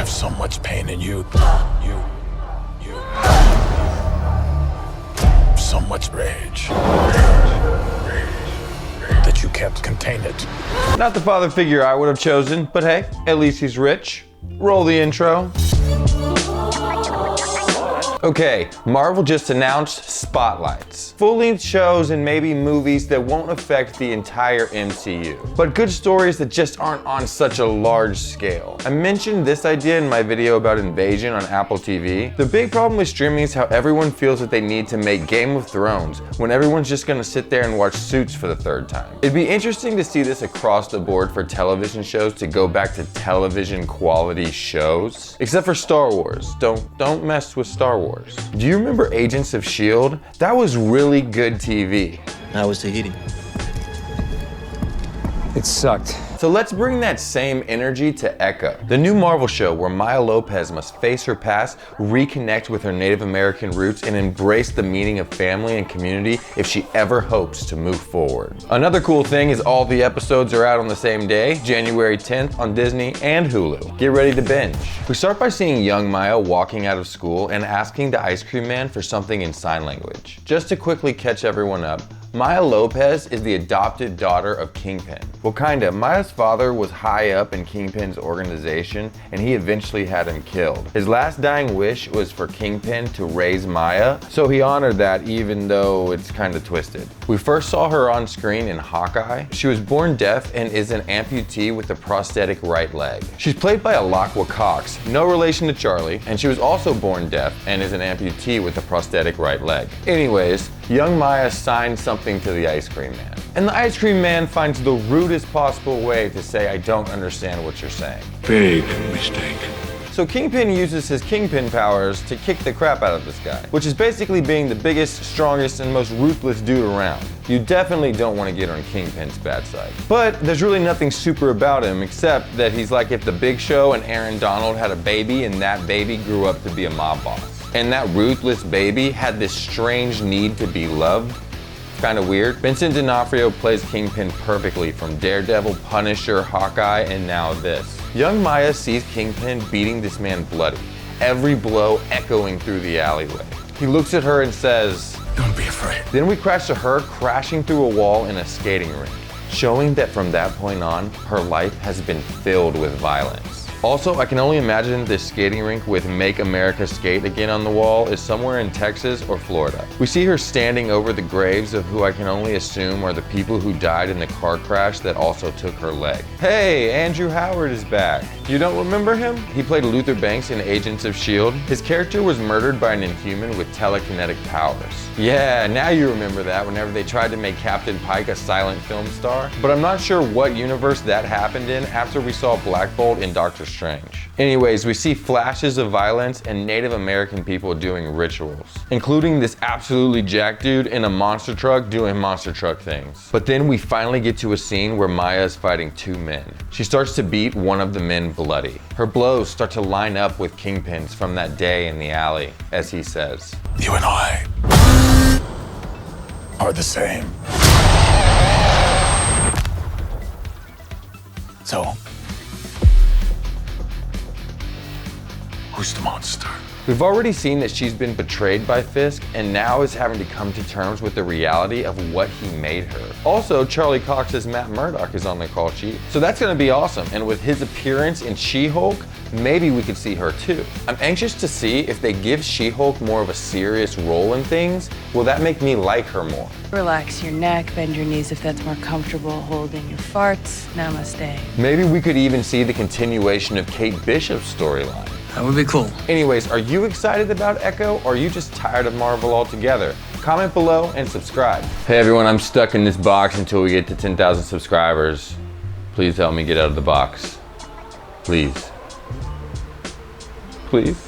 have so much pain in you. So much rage. That you can't contain it. Not the father figure I would have chosen, but hey, at least he's rich. Roll the intro. Okay, Marvel just announced spotlights. Full-length shows and maybe movies that won't affect the entire MCU, but good stories that just aren't on such a large scale. I mentioned this idea in my video about Invasion on Apple TV. The big problem with streaming is how everyone feels that they need to make Game of Thrones when everyone's just gonna sit there and watch Suits for the third time. It'd be interesting to see this across the board for television shows to go back to television quality shows. Except for Star Wars. Don't mess with Star Wars. Do you remember Agents of S.H.I.E.L.D.? That was really good TV. How was Tahiti? It sucked. So let's bring that same energy to Echo, the new Marvel show where Maya Lopez must face her past, reconnect with her Native American roots, and embrace the meaning of family and community if she ever hopes to move forward. Another cool thing is all the episodes are out on the same day, January 10th on Disney and Hulu. Get ready to binge. We start by seeing young Maya walking out of school and asking the ice cream man for something in sign language. Just to quickly catch everyone up, Maya Lopez is the adopted daughter of Kingpin. Well, kinda. Maya's father was high up in Kingpin's organization and he eventually had him killed. His last dying wish was for Kingpin to raise Maya, so he honored that even though it's kinda twisted. We first saw her on screen in Hawkeye. She was born deaf and is an amputee with a prosthetic right leg. She's played by Alakwa Cox, no relation to Charlie, and she was also born deaf and is an amputee with a prosthetic right leg. Anyways, young Maya signed something to the ice cream man. And the ice cream man finds the rudest possible way to say, I don't understand what you're saying. Big mistake. So Kingpin uses his Kingpin powers to kick the crap out of this guy, which is basically being the biggest, strongest, and most ruthless dude around. You definitely don't want to get on Kingpin's bad side. But there's really nothing super about him except that he's like if the Big Show and Aaron Donald had a baby and that baby grew up to be a mob boss. And that ruthless baby had this strange need to be loved. Kind of weird. Vincent D'Onofrio plays Kingpin perfectly from Daredevil, Punisher, Hawkeye, and now this. Young Maya sees Kingpin beating this man bloody, every blow echoing through the alleyway. He looks at her and says, Don't be afraid. Then we crash to her crashing through a wall in a skating rink, showing that from that point on, her life has been filled with violence. Also, I can only imagine this skating rink with Make America Skate Again on the wall is somewhere in Texas or Florida. We see her standing over the graves of who I can only assume are the people who died in the car crash that also took her leg. Hey, Andrew Howard is back. You don't remember him? He played Luther Banks in Agents of S.H.I.E.L.D. His character was murdered by an Inhuman with telekinetic powers. Yeah, now you remember that whenever they tried to make Captain Pike a silent film star. But I'm not sure what universe that happened in after we saw Black Bolt in Doctor Strange. Anyways, we see flashes of violence and Native American people doing rituals, including this absolutely jacked dude in a monster truck doing monster truck things. But then we finally get to a scene where Maya is fighting two men. She starts to beat one of the men bloody. Her blows start to line up with Kingpin's from that day in the alley, as he says, You and I are the same. So, who's the monster? We've already seen that she's been betrayed by Fisk and now is having to come to terms with the reality of what he made her. Also, Charlie Cox's Matt Murdock is on the call sheet, so that's gonna be awesome. And with his appearance in She-Hulk, maybe we could see her too. I'm anxious to see if they give She-Hulk more of a serious role in things. Will that make me like her more? Relax your neck, bend your knees if that's more comfortable, hold in your farts, namaste. Maybe we could even see the continuation of Kate Bishop's storyline. That would be cool. Anyways, are you excited about Echo or are you just tired of Marvel altogether? Comment below and subscribe. Hey everyone, I'm stuck in this box until we get to 10,000 subscribers. Please help me get out of the box. Please. Please.